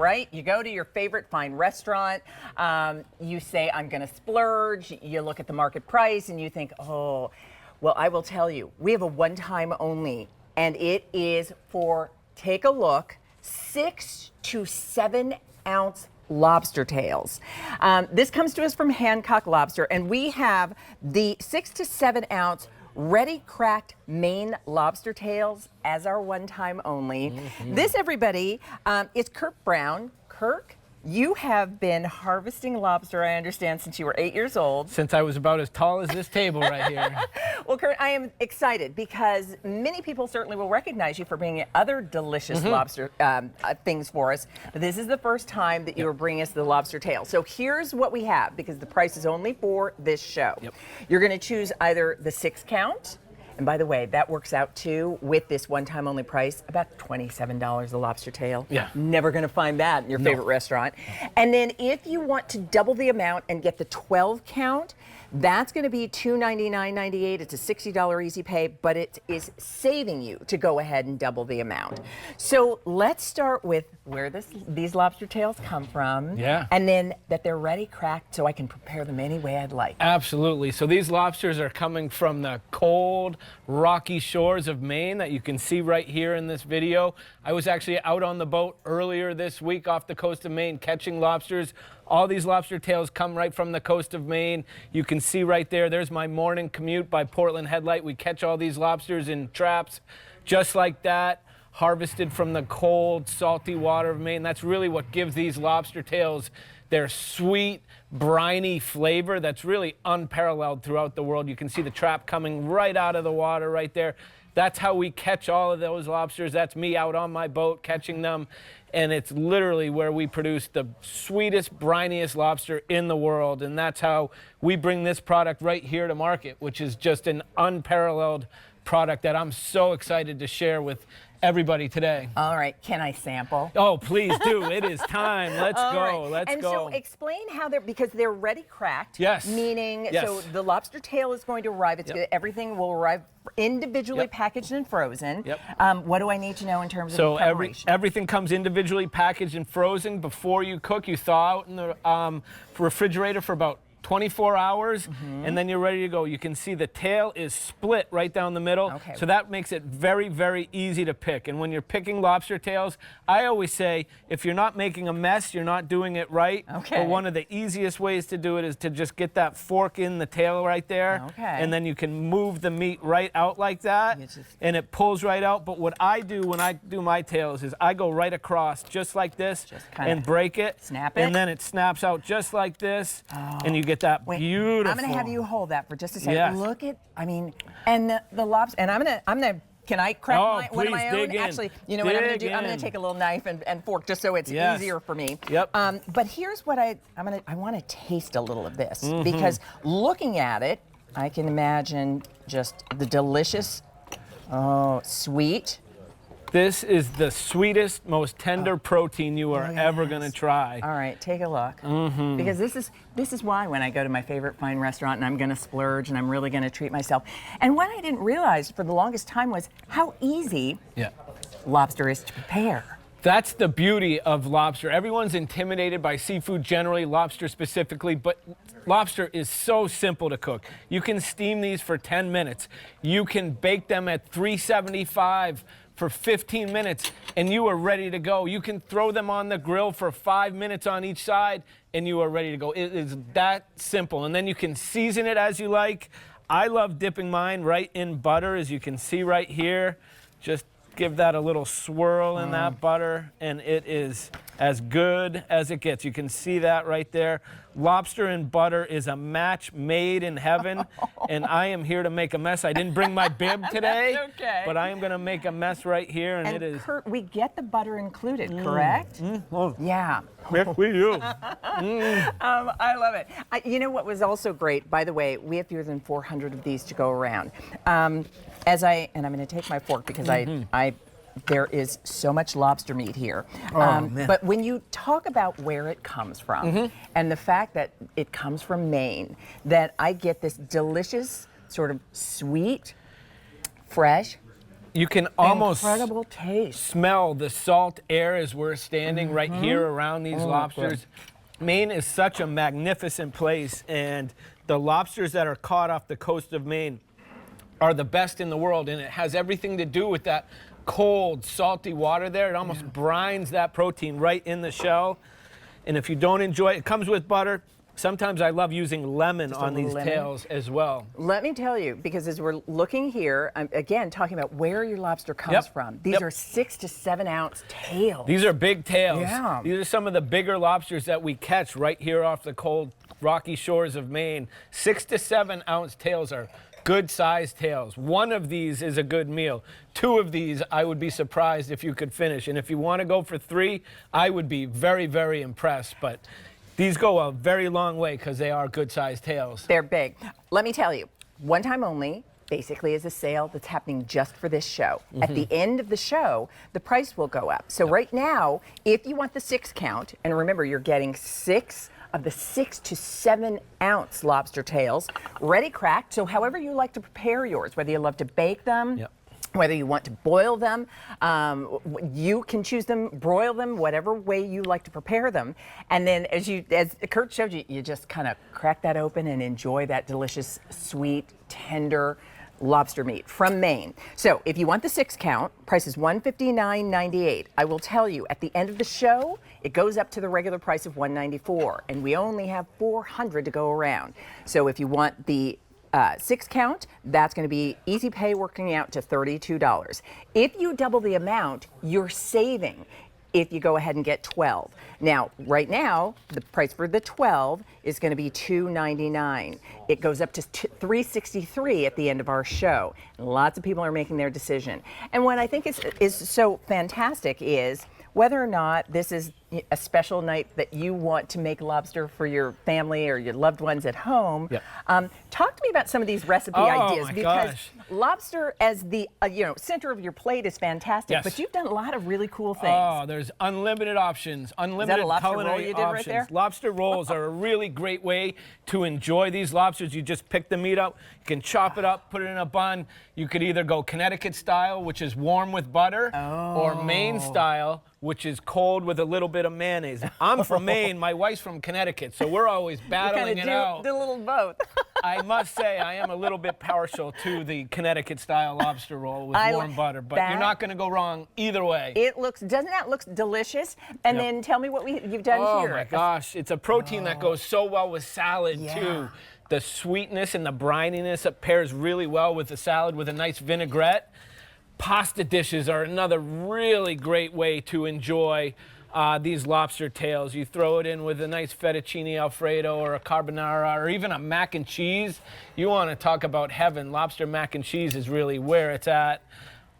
Right? You go to your favorite fine restaurant, you say, I'm going to splurge. You look at the market price and you think, oh, well, I will tell you, we have a one-time only, and it is for, take a look, 6 to 7 ounce lobster tails. This comes to us from Hancock Lobster, and we have the 6 to 7 ounce ready cracked Maine lobster tails as our one-time only. This, everybody, is Kirk Brown. Kirk, you have been harvesting lobster, I understand, since you were 8 years old. Since I was about as tall as this table right here. Well, Kurt, I am excited because many people certainly will recognize you for bringing other delicious lobster things for us. But this is the first time that you are bringing us the lobster tail. So here's what we have, because the price is only for this show. You're going to choose either the 6 count. And by the way, that works out too, with this one-time only price, about $27 a lobster tail. Yeah. Never going to find that in your favorite restaurant. And then if you want to double the amount and get the 12 count, that's going to be $299.98. It's a $60 easy pay, but it is saving you to go ahead and double the amount. So let's start with where these lobster tails come from. Yeah. And then that they're ready cracked so I can prepare them any way I'd like. Absolutely. So these lobsters are coming from the cold, rocky shores of Maine that you can see right here in this video. I was actually out on the boat earlier this week off the coast of Maine catching lobsters. All these lobster tails come right from the coast of Maine. You can see right there, there's my morning commute by Portland Headlight. We catch all these lobsters in traps just like that, harvested from the cold, salty water of Maine. That's really what gives these lobster tails their sweet, briny flavor that's really unparalleled throughout the world. You can see the trap coming right out of the water right there. That's how we catch all of those lobsters. That's me out on my boat catching them. And it's literally where we produce the sweetest, briniest lobster in the world. And that's how we bring this product right here to market, which is just an unparalleled product that I'm so excited to share with everybody today. All right, can I sample? Oh, please do. It is time. Let's go. Right. Let's and go. So explain how they're, because they're ready cracked. Yes. Meaning, Yes. so the lobster tail is going to arrive. It's everything will arrive individually packaged and frozen. What do I need to know in terms of the preparation? Everything comes individually packaged and frozen. Before you cook, you thaw out in the refrigerator for about 24 hours, and then you're ready to go. You can see the tail is split right down the middle, so that makes it very, very easy to pick. And when you're picking lobster tails, I always say, if you're not making a mess, you're not doing it right. But one of the easiest ways to do it is to just get that fork in the tail right there, and then you can move the meat right out like that, and it pulls right out. But what I do when I do my tails is I go right across just like this and break it, and then it snaps out just like this, and you get that beautiful. I'm going to have you hold that for just a second. Look at, I mean, and the lobster, and I'm going to, can I crack one of my own? Actually, you know what I'm going to do? I'm going to take a little knife and fork just so it's easier for me. But here's what I want to taste a little of this, because looking at it, I can imagine just the delicious, sweet. This is the sweetest, most tender protein you are ever going to try. All right, take a look. Because this is why when I go to my favorite fine restaurant and I'm going to splurge and I'm really going to treat myself. And what I didn't realize for the longest time was how easy lobster is to prepare. That's the beauty of lobster. Everyone's intimidated by seafood generally, lobster specifically, but lobster is so simple to cook. You can steam these for 10 minutes. You can bake them at 375 for 15 minutes, and you are ready to go. You can throw them on the grill for 5 minutes on each side, and you are ready to go. It is that simple. And then you can season it as you like. I love dipping mine right in butter, as you can see right here. Just give that a little swirl in that butter, and it is as good as it gets. You can see that right there. Lobster and butter is a match made in heaven, and I am here to make a mess. I didn't bring my bib today, but I am going to make a mess right here, and it is. Kurt, we get the butter included, correct? Yeah. Yes, we do. I love it. You know what was also great, by the way, we have fewer than 400 of these to go around. And I'm going to take my fork because there is so much lobster meat here. But when you talk about where it comes from and the fact that it comes from Maine, that I get this delicious sort of sweet, fresh, You can almost incredible taste. smell the salt air as we're standing right here around these lobsters. Maine is such a magnificent place, and the lobsters that are caught off the coast of Maine are the best in the world, and it has everything to do with that cold, salty water there. It almost brines that protein right in the shell. And if you don't enjoy it, it comes with butter. Sometimes I love using lemon on these tails as well. Let me tell you, because as we're looking here, I'm again talking about where your lobster comes from. These are 6 to 7 ounce tails. These are big tails. Yeah. These are some of the bigger lobsters that we catch right here off the cold, rocky shores of Maine. 6 to 7 ounce tails are good sized tails. One of these is a good meal. 2 of these, I would be surprised if you could finish. And if you want to go for 3, I would be very, very impressed. But these go a very long way because they are good sized tails. They're big. Let me tell you, one time only basically is a sale that's happening just for this show. At the end of the show, the price will go up. So right now, if you want the 6 count, and remember you're getting 6 of the 6 to 7 ounce lobster tails, ready cracked. So however you like to prepare yours, whether you love to bake them, whether you want to boil them, you can choose them, broil them, whatever way you like to prepare them. And then as Kurt showed you, you just kind of crack that open and enjoy that delicious, sweet, tender lobster meat from Maine. So if you want the 6 count, price is $159.98. I will tell you, at the end of the show, it goes up to the regular price of $194, and we only have 400 to go around. So if you want the 6 count, that's going to be easy pay, working out to $32. If you double the amount, you're saving if you go ahead and get 12. Now, right now, the price for the 12 is going to be $2.99. It goes up to $3.63 at the end of our show. And lots of people are making their decision. And what I think is so fantastic is whether or not this is a special night that you want to make lobster for your family or your loved ones at home. Talk to me about some of these recipe ideas, because lobster as the center of your plate is fantastic, but you've done a lot of really cool things. Oh, there's unlimited options, unlimited culinary options. Right, lobster rolls are a really great way to enjoy these lobsters. You just pick the meat up, you can chop it up, put it in a bun. You could either go Connecticut style, which is warm with butter, or Maine style, which is cold with a little bit of mayonnaise. I'm from Maine, my wife's from Connecticut, so we're always battling it out. Do a little both. I must say, I am a little bit partial to the Connecticut style lobster roll with warm butter, but you're not going to go wrong either way. Doesn't that look delicious? And then tell me what you've done here. Oh my gosh, it's a protein that goes so well with salad too. The sweetness and the brininess, it pairs really well with the salad with a nice vinaigrette. Pasta dishes are another really great way to enjoy these lobster tails. You throw it in with a nice fettuccine alfredo or a carbonara or even a mac and cheese. You want to talk about heaven. Lobster mac and cheese is really where it's at.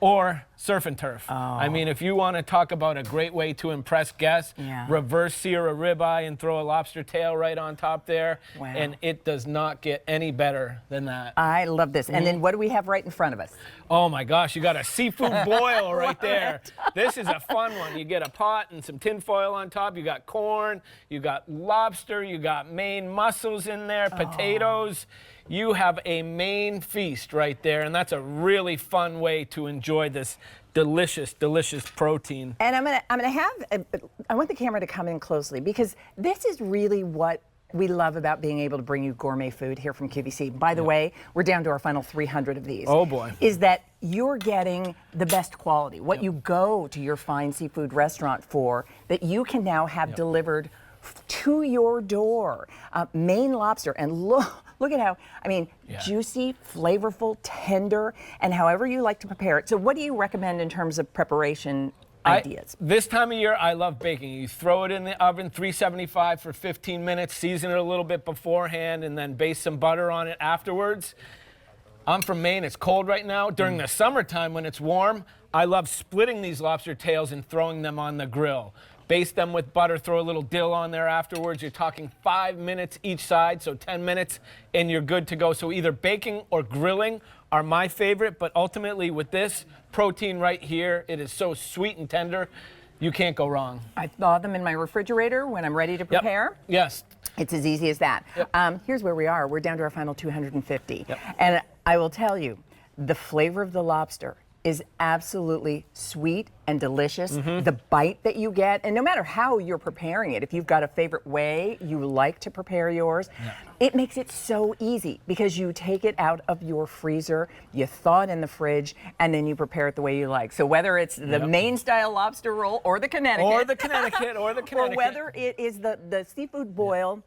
Or surf and turf. I mean, if you want to talk about a great way to impress guests, reverse sear a ribeye and throw a lobster tail right on top there, and it does not get any better than that. I love this. And then what do we have right in front of us? Oh my gosh, you got a seafood boil right there. This is a fun one. You get a pot and some tin foil on top. You got corn, you got lobster, you got Maine mussels in there, potatoes. You have a Maine feast right there, and that's a really fun way to enjoy this delicious, delicious protein. And I want the camera to come in closely, because this is really what we love about being able to bring you gourmet food here from QVC. By the way, we're down to our final 300 of these. Oh boy. Is that you're getting the best quality, what you go to your fine seafood restaurant for, that you can now have delivered to your door. Maine Lobster, and look at how, juicy, flavorful, tender, and however you like to prepare it. So what do you recommend in terms of preparation ideas? This time of year, I love baking. You throw it in the oven, 375 for 15 minutes, season it a little bit beforehand, and then baste some butter on it afterwards. I'm from Maine, it's cold right now. During the summertime when it's warm, I love splitting these lobster tails and throwing them on the grill. Baste them with butter, throw a little dill on there afterwards. You're talking 5 minutes each side, so 10 minutes, and you're good to go. So either baking or grilling are my favorite, but ultimately with this protein right here, it is so sweet and tender, you can't go wrong. I thaw them in my refrigerator when I'm ready to prepare. Yes. It's as easy as that. Here's where we are. We're down to our final 250. And I will tell you, the flavor of the lobster is absolutely sweet and delicious. The bite that you get, and no matter how you're preparing it, if you've got a favorite way you like to prepare yours, it makes it so easy because you take it out of your freezer, you thaw it in the fridge, and then you prepare it the way you like. So whether it's the Maine style lobster roll or the Connecticut, or whether it is the seafood boil,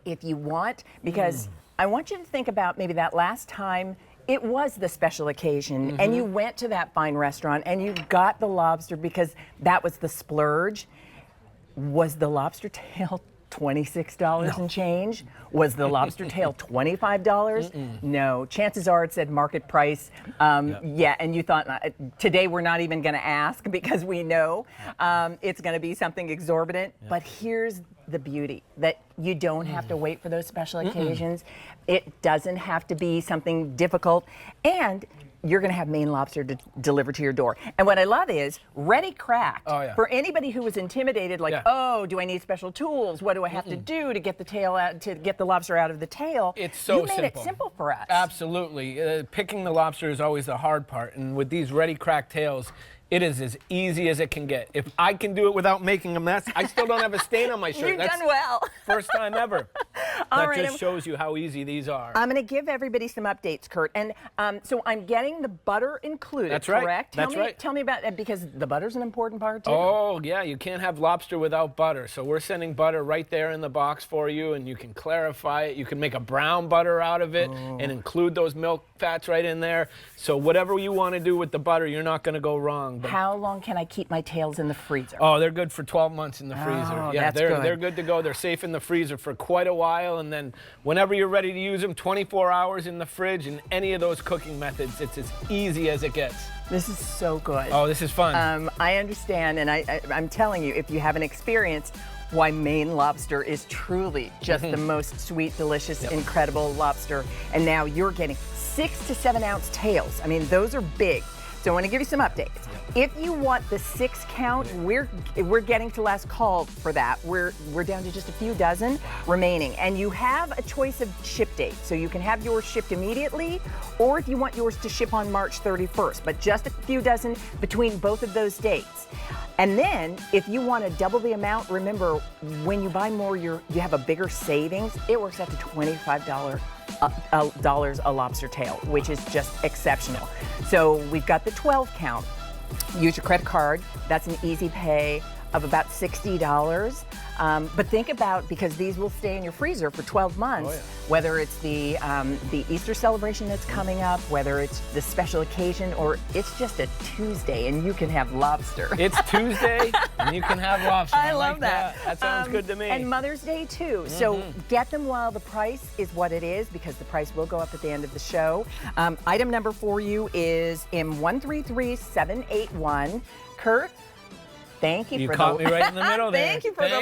if you want, because I want you to think about maybe that last time it was the special occasion and you went to that fine restaurant and you got the lobster because that was the splurge. Was the lobster tail $26 and change? Was the lobster tail $25? No. Chances are it said market price. Yeah, and you thought, today we're not even going to ask because we know it's going to be something exorbitant. But here's the beauty, that you don't have to wait for those special occasions. It doesn't have to be something difficult. And you're going to have Maine Lobster delivered to your door. And what I love is ready cracked. For anybody who was intimidated, like, oh, do I need special tools? What do I have to do to get the tail out, to get the lobster out of the tail? It's so simple. You made it simple for us. Absolutely. Picking the lobster is always the hard part. And with these ready cracked tails, it is as easy as it can get. If I can do it without making a mess, I still don't have a stain on my shirt. You've done well. First time ever. That just shows you how easy these are. I'm going to give everybody some updates, Kurt. And so I'm getting the butter included, That's right. correct? That's right. Tell me about it, because the butter's an important part, too. Oh, yeah. You can't have lobster without butter. So we're sending butter right there in the box for you, and you can clarify it. You can make a brown butter out of it and include those milk fats right in there. So whatever you want to do with the butter, you're not going to go wrong. But how long can I keep my tails in the freezer? Oh, they're good for 12 months in the freezer. Oh, yeah, that's good. They're good to go. They're safe in the freezer for quite a while, and then whenever you're ready to use them, 24 hours in the fridge. And any of those cooking methods, it's as easy as it gets. This is so good. Oh, this is fun. I understand, and I'm telling you, if you haven't experienced why Maine Lobster is truly just the most sweet, delicious, incredible lobster, and now you're getting 6 to 7 ounce tails. I mean, those are big. So I want to give you some updates. If you want the 6 count, we're getting to last call for that. We're down to just a few dozen remaining, and you have a choice of ship date. So you can have yours shipped immediately, or if you want yours to ship on March 31st, but just a few dozen between both of those dates. And then if you want to double the amount, remember, when you buy more, you have a bigger savings. It works out to $25 a lobster tail, which is just exceptional. So we've got the 12 count. Use your credit card. That's an easy pay of about $60. But think about, because these will stay in your freezer for 12 months, whether it's the Easter celebration that's coming up, whether it's the special occasion, or it's just a Tuesday and you can have lobster. It's Tuesday and you can have lobster. I love that. That sounds good to me. And Mother's Day too. So get them while the price is what it is, because the price will go up at the end of the show. Item number for you is M133781. Kurt, thank you for caught me right in the middle there. Thank you for the